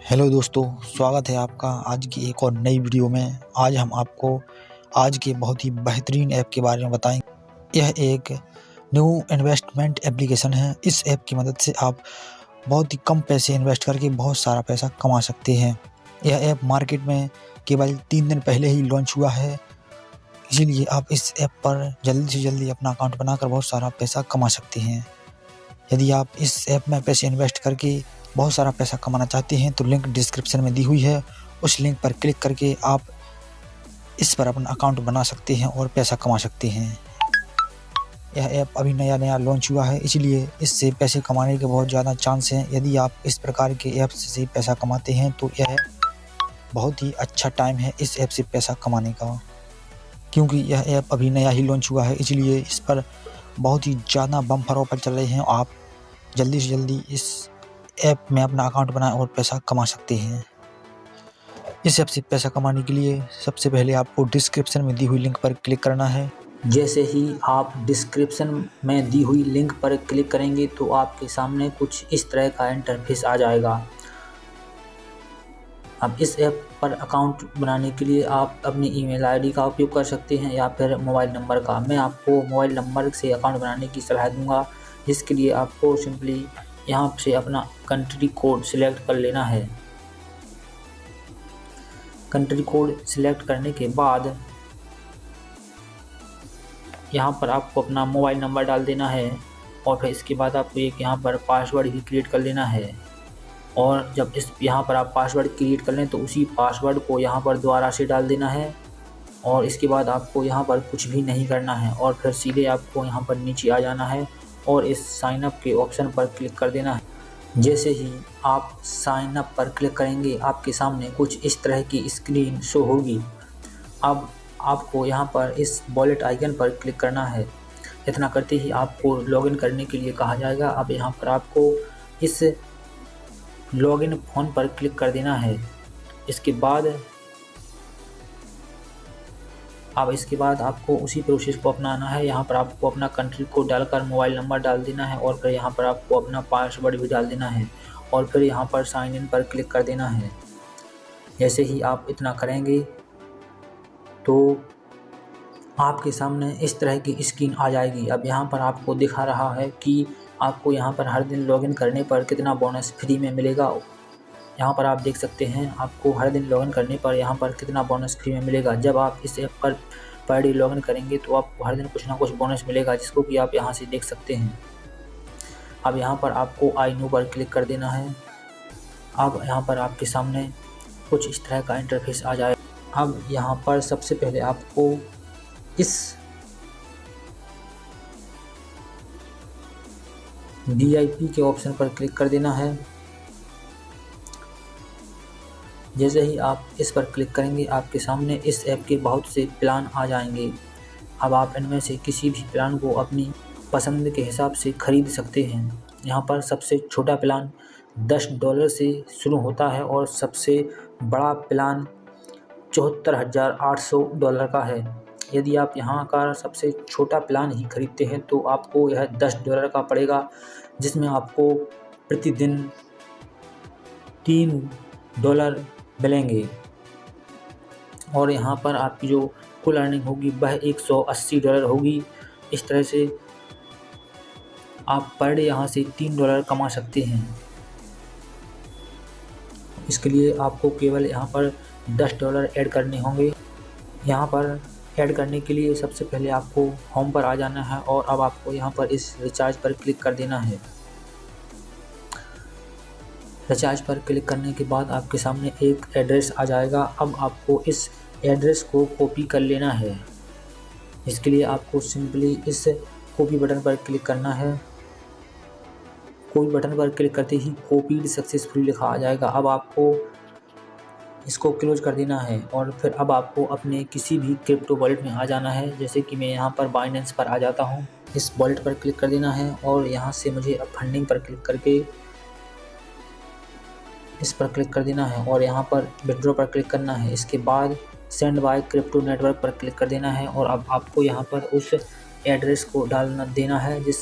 Hello दोस्तों, स्वागत है आपका आज की एक और नई वीडियो में। आज हम आपको आज के बहुत ही बेहतरीन ऐप के बारे में बताएंगे। यह एक न्यू इन्वेस्टमेंट एप्लीकेशन है। इस ऐप की मदद से आप बहुत ही कम पैसे इन्वेस्ट करके बहुत सारा पैसा कमा सकते हैं। यह ऐप मार्केट में केवल 3 दिन पहले ही लॉन्च हुआ है, इसीलिए आप इस ऐप पर जल्दी से जल्दी अपना अकाउंट बनाकर बहुत सारा पैसा कमा सकते हैं। यदि आप इस ऐप में पैसे इन्वेस्ट करके बहुत सारा पैसा कमाना चाहते हैं तो लिंक डिस्क्रिप्शन में दी हुई है। उस लिंक पर क्लिक करके आप इस पर अपना अकाउंट बना सकते हैं और पैसा कमा सकते हैं। यह ऐप अभी नया लॉन्च हुआ है, इसलिए इससे पैसे कमाने के बहुत ज़्यादा चांस हैं। यदि आप इस प्रकार के ऐप से पैसा कमाते हैं तो यह बहुत ही अच्छा टाइम है इस ऐप से पैसा कमाने का, क्योंकि यह ऐप अभी नया ही लॉन्च हुआ है, इसलिए इस पर बहुत ही ज़्यादा बम्पर ऑफर चल रहे हैं। आप जल्दी से जल्दी इस ऐप में अपना अकाउंट बनाएं और पैसा कमा सकते हैं। इस ऐप से पैसा कमाने के लिए सबसे पहले आपको डिस्क्रिप्शन में दी हुई लिंक पर क्लिक करना है। जैसे ही आप डिस्क्रिप्शन में दी हुई लिंक पर क्लिक करेंगे तो आपके सामने कुछ इस तरह का इंटरफेस आ जाएगा। अब इस ऐप पर अकाउंट बनाने के लिए आप अपनी ईमेल आईडी का उपयोग कर सकते हैं या फिर मोबाइल नंबर का। मैं आपको मोबाइल नंबर से अकाउंट बनाने की सलाह दूंगा, जिसके लिए आपको सिंपली यहाँ से अपना कंट्री कोड सिलेक्ट कर लेना है। कंट्री कोड सिलेक्ट करने के बाद यहाँ पर आपको अपना मोबाइल नंबर डाल देना है और फिर इसके बाद आपको एक यहाँ पर पासवर्ड भी क्रिएट कर लेना है। और जब यहाँ पर आप पासवर्ड क्रिएट कर लें तो उसी पासवर्ड को यहाँ पर दोबारा से डाल देना है और इसके बाद आपको यहाँ पर कुछ भी नहीं करना है और फिर सीधे आपको यहाँ पर नीचे आ जाना है और इस साइन अप के ऑप्शन पर क्लिक कर देना है। जैसे ही आप साइन अप पर क्लिक करेंगे आपके सामने कुछ इस तरह की स्क्रीन शो होगी। अब आपको यहाँ पर इस वॉलेट आइकन पर क्लिक करना है। इतना करते ही आपको लॉगिन करने के लिए कहा जाएगा। अब यहाँ पर आपको इस लॉगिन फोन पर क्लिक कर देना है। इसके बाद आपको उसी प्रोसेस को अपनाना है। यहाँ पर आपको अपना कंट्री कोड डालकर मोबाइल नंबर डाल देना है और फिर यहाँ पर आपको अपना पासवर्ड भी डाल देना है और फिर यहाँ पर साइन इन पर क्लिक कर देना है। जैसे ही आप इतना करेंगे तो आपके सामने इस तरह की स्क्रीन आ जाएगी। अब यहाँ पर आपको दिखा रहा है कि आपको यहाँ पर हर दिन लॉगिन करने पर कितना बोनस फ्री में मिलेगा। यहाँ पर आप देख सकते हैं आपको हर दिन लॉगिन करने पर यहाँ पर कितना बोनस फ्री में मिलेगा। जब आप इस ऐप पर डे लॉगिन करेंगे तो आपको हर दिन कुछ ना कुछ बोनस मिलेगा, जिसको कि आप यहाँ से देख सकते हैं। अब यहाँ पर आपको आई नो पर क्लिक कर देना है। अब यहाँ पर आपके सामने कुछ इस तरह का इंटरफेस आ जाए। अब यहाँ पर सबसे पहले आपको इस VIP के ऑप्शन पर क्लिक कर देना है। जैसे ही आप इस पर क्लिक करेंगे आपके सामने इस ऐप के बहुत से प्लान आ जाएंगे। अब आप इनमें से किसी भी प्लान को अपनी पसंद के हिसाब से खरीद सकते हैं। यहाँ पर सबसे छोटा प्लान $10 से शुरू होता है और सबसे बड़ा प्लान $74,800 का है। यदि आप यहाँ का सबसे छोटा प्लान ही खरीदते हैं तो आपको यह $10 का पड़ेगा, जिसमें आपको प्रतिदिन $3 मिलेंगे और यहाँ पर आपकी जो कुल अर्निंग होगी वह $180 होगी। इस तरह से आप पर डे यहाँ से $3 कमा सकते हैं। इसके लिए आपको केवल यहाँ पर $10 ऐड करने होंगे। यहाँ पर ऐड करने के लिए सबसे पहले आपको होम पर आ जाना है और अब आपको यहाँ पर इस रिचार्ज पर क्लिक कर देना है। रिचार्ज पर क्लिक करने के बाद आपके सामने एक एड्रेस आ जाएगा। अब आपको इस एड्रेस को कॉपी कर लेना है। इसके लिए आपको सिंपली इस कॉपी बटन पर क्लिक करना है। कॉपी बटन पर क्लिक करते ही कॉपीड सक्सेसफुली लिखा आ जाएगा। अब आपको इसको क्लोज कर देना है और फिर अब आपको अपने किसी भी क्रिप्टो वॉलेट में आ जाना है। जैसे कि मैं यहाँ पर बाइनेंस पर आ जाता हूँ। इस वॉलेट पर क्लिक कर देना है और यहाँ से मुझे अब फंडिंग पर क्लिक करके इस पर क्लिक कर देना है और यहाँ पर विड्रॉ पर क्लिक करना है। इसके बाद सेंड बाय क्रिप्टो नेटवर्क पर क्लिक कर देना है और अब आपको यहाँ पर उस एड्रेस को डालना देना है जिस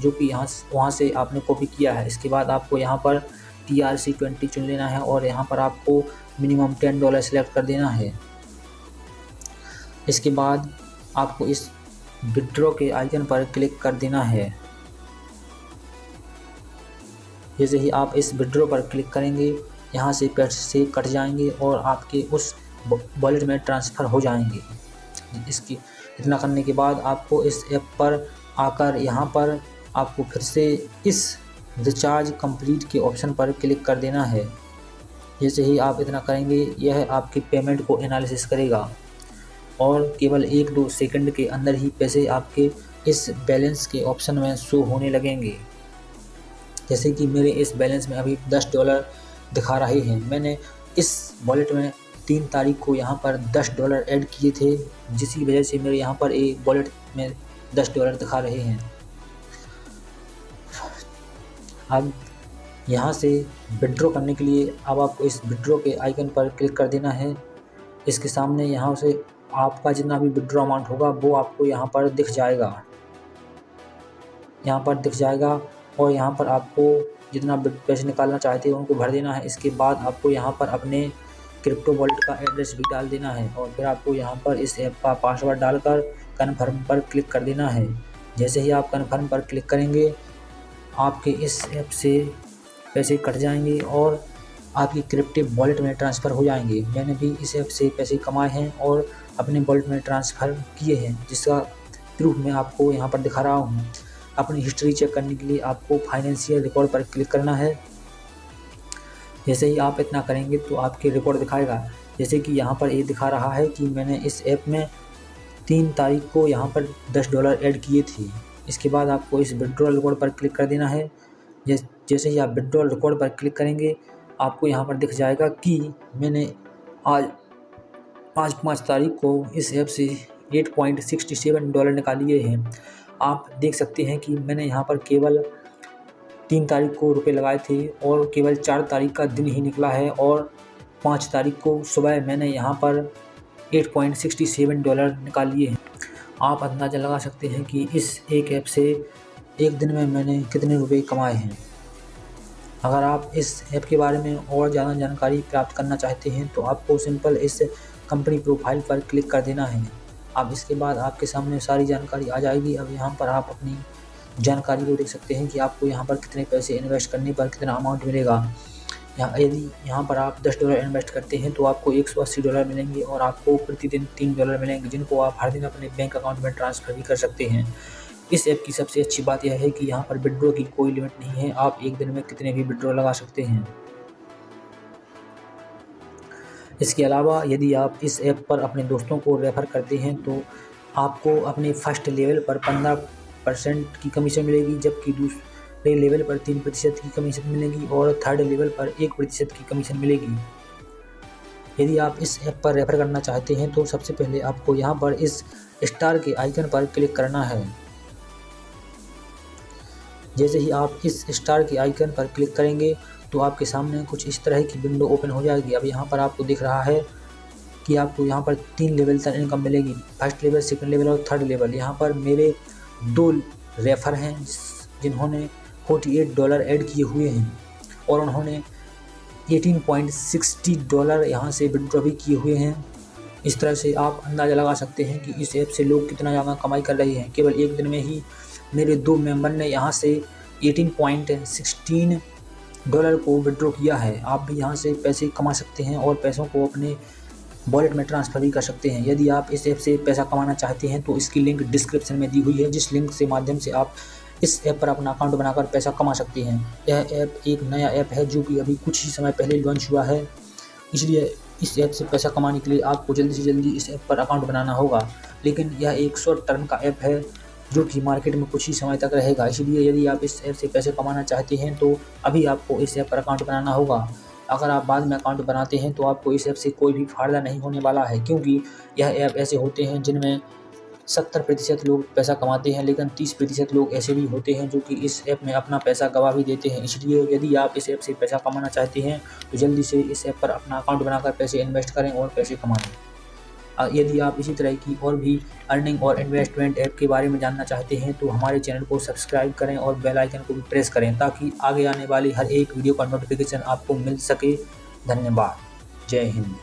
जो कि वहाँ से आपने कॉपी किया है। इसके बाद आपको यहाँ पर TRC20 चुन लेना है और यहाँ पर आपको मिनिमम $10 सेलेक्ट कर देना है। इसके बाद आपको इस विड्रॉ के आइकन पर क्लिक कर देना है। जैसे ही आप इस विड्रॉ पर क्लिक करेंगे, यहाँ से पैसे कट जाएंगे और आपके उस वॉलेट में ट्रांसफ़र हो जाएंगे। इसकी इतना करने के बाद आपको इस ऐप पर आकर यहाँ पर आपको फिर से इस रिचार्ज कंप्लीट के ऑप्शन पर क्लिक कर देना है। जैसे ही आप इतना करेंगे, यह आपकी पेमेंट को एनालिसिस करेगा और केवल 1-2 सेकंड के अंदर ही पैसे आपके इस बैलेंस के ऑप्शन में शो होने लगेंगे। जैसे कि मेरे इस बैलेंस में अभी $10 दिखा रहे हैं। मैंने इस वॉलेट में 3 तारीख को यहाँ पर $10 ऐड किए थे, जिसकी वजह से मेरे यहाँ पर एक वॉलेट में $10 दिखा रहे हैं। अब यहाँ से विड्रॉ करने के लिए अब आपको इस विड्रॉ के आइकन पर क्लिक कर देना है। इसके सामने यहाँ से आपका जितना भी विड्रॉ अमाउंट होगा वो आपको यहाँ पर दिख जाएगा। और यहाँ पर आपको जितना पैसे निकालना चाहते हैं उनको भर देना है। इसके बाद आपको यहाँ पर अपने क्रिप्टो वॉलेट का एड्रेस भी डाल देना है और फिर आपको यहाँ पर इस ऐप का पासवर्ड डालकर कन्फर्म पर क्लिक कर देना है। जैसे ही आप कन्फर्म पर क्लिक करेंगे, आपके इस ऐप से पैसे कट जाएंगे और आपकी क्रिप्टो वॉलेट में ट्रांसफ़र हो जाएंगे। मैंने भी इस ऐप से पैसे कमाए हैं और अपने वॉलेट में ट्रांसफ़र किए हैं, जिसका प्रूफ मैं आपको यहाँ पर दिखा रहा हूँ। अपनी हिस्ट्री चेक करने के लिए आपको फाइनेंशियल रिकॉर्ड पर क्लिक करना है। जैसे ही आप इतना करेंगे तो आपके रिकॉर्ड दिखाएगा। जैसे कि यहाँ पर ये दिखा रहा है कि मैंने इस ऐप में 3 तारीख को यहाँ पर $10 ऐड किए थे। इसके बाद आपको इस विड्रॉल रिकॉर्ड पर क्लिक कर देना है। जैसे ही आप विड्रॉल रिकॉर्ड पर क्लिक करेंगे, आपको यहाँ पर दिख जाएगा कि मैंने आज 5 तारीख को इस ऐप से $8.67 निकालिए हैं। आप देख सकते हैं कि मैंने यहाँ पर केवल 3 तारीख को रुपए लगाए थे और केवल 4 तारीख का दिन ही निकला है और 5 तारीख को सुबह मैंने यहाँ पर $8.67 निकाल लिए हैं। आप अंदाज़ा लगा सकते हैं कि इस एक ऐप से एक दिन में मैंने कितने रुपए कमाए हैं। अगर आप इस ऐप के बारे में और ज़्यादा जानकारी प्राप्त करना चाहते हैं तो आपको सिंपल इस कंपनी प्रोफाइल पर क्लिक कर देना है। अब इसके बाद आपके सामने सारी जानकारी आ जाएगी। अब यहाँ पर आप अपनी जानकारी को देख सकते हैं कि आपको यहाँ पर कितने पैसे इन्वेस्ट करने पर कितना अमाउंट मिलेगा। यदि यहाँ पर आप $10 इन्वेस्ट करते हैं तो आपको $180 मिलेंगे और आपको प्रतिदिन $3 मिलेंगे, जिनको आप हर दिन अपने बैंक अकाउंट में ट्रांसफ़र भी कर सकते हैं। इस ऐप की सबसे अच्छी बात यह है कि यहाँ पर विड्रॉ की कोई लिमिट नहीं है। आप एक दिन में कितने भी विड्रॉ लगा सकते हैं। इसके अलावा यदि आप इस ऐप पर अपने दोस्तों को रेफ़र करते हैं तो आपको अपने फर्स्ट लेवल पर 15% की कमीशन मिलेगी, जबकि दूसरे लेवल पर 3% की कमीशन मिलेगी और थर्ड लेवल पर 1% की कमीशन मिलेगी। यदि आप इस ऐप पर रेफ़र करना चाहते हैं तो सबसे पहले आपको यहाँ पर इस स्टार के आइकन पर क्लिक करना है। जैसे ही आप इस स्टार के आइकन पर क्लिक करेंगे तो आपके सामने कुछ इस तरह की विंडो ओपन हो जाएगी। अब यहाँ पर आपको दिख रहा है कि आपको यहाँ पर 3 लेवल तक इनकम मिलेगी, फर्स्ट लेवल, सेकंड लेवल और थर्ड लेवल। यहाँ पर मेरे 2 रेफ़र हैं जिन्होंने $48 ऐड किए हुए हैं और उन्होंने $18.60 यहाँ से विड्रॉ भी किए हुए हैं। इस तरह से आप अंदाज़ा लगा सकते हैं कि इस ऐप से लोग कितना ज़्यादा कमाई कर रहे हैं। केवल एक दिन में ही मेरे 2 मेंबर ने यहाँ से $18.16 को विड्रॉ किया है। आप भी यहाँ से पैसे कमा सकते हैं और पैसों को अपने वॉलेट में ट्रांसफ़र भी कर सकते हैं। यदि आप इस ऐप से पैसा कमाना चाहते हैं तो इसकी लिंक डिस्क्रिप्शन में दी हुई है, जिस लिंक से माध्यम से आप इस ऐप पर अपना अकाउंट बनाकर पैसा कमा सकते हैं। यह ऐप एक नया ऐप है जो कि अभी कुछ ही समय पहले लॉन्च हुआ है, इसलिए इस ऐप से पैसा कमाने के लिए आपको जल्दी से जल्दी इस ऐप पर अकाउंट बनाना होगा। लेकिन यह एक शॉर्ट टर्म का ऐप है जो कि मार्केट में कुछ ही समय तक रहेगा, इसलिए यदि आप इस ऐप से पैसे कमाना चाहते हैं तो अभी आपको इस ऐप पर अकाउंट बनाना होगा। अगर आप बाद में अकाउंट बनाते हैं तो आपको इस ऐप से कोई भी फ़ायदा नहीं होने वाला है, क्योंकि यह ऐप ऐसे होते हैं जिनमें 70% लोग पैसा कमाते हैं, लेकिन 30% लोग ऐसे भी होते हैं जो कि इस ऐप में अपना पैसा गंवा भी देते हैं। इसलिए यदि आप इस ऐप से पैसा कमाना चाहते हैं तो जल्दी से इस ऐप पर अपना अकाउंट बनाकर पैसे इन्वेस्ट करें और पैसे कमाएं। यदि आप इसी तरह की और भी अर्निंग और इन्वेस्टमेंट ऐप के बारे में जानना चाहते हैं तो हमारे चैनल को सब्सक्राइब करें और बेल आइकन को भी प्रेस करें ताकि आगे आने वाली हर एक वीडियो का नोटिफिकेशन आपको मिल सके। धन्यवाद। जय हिंद।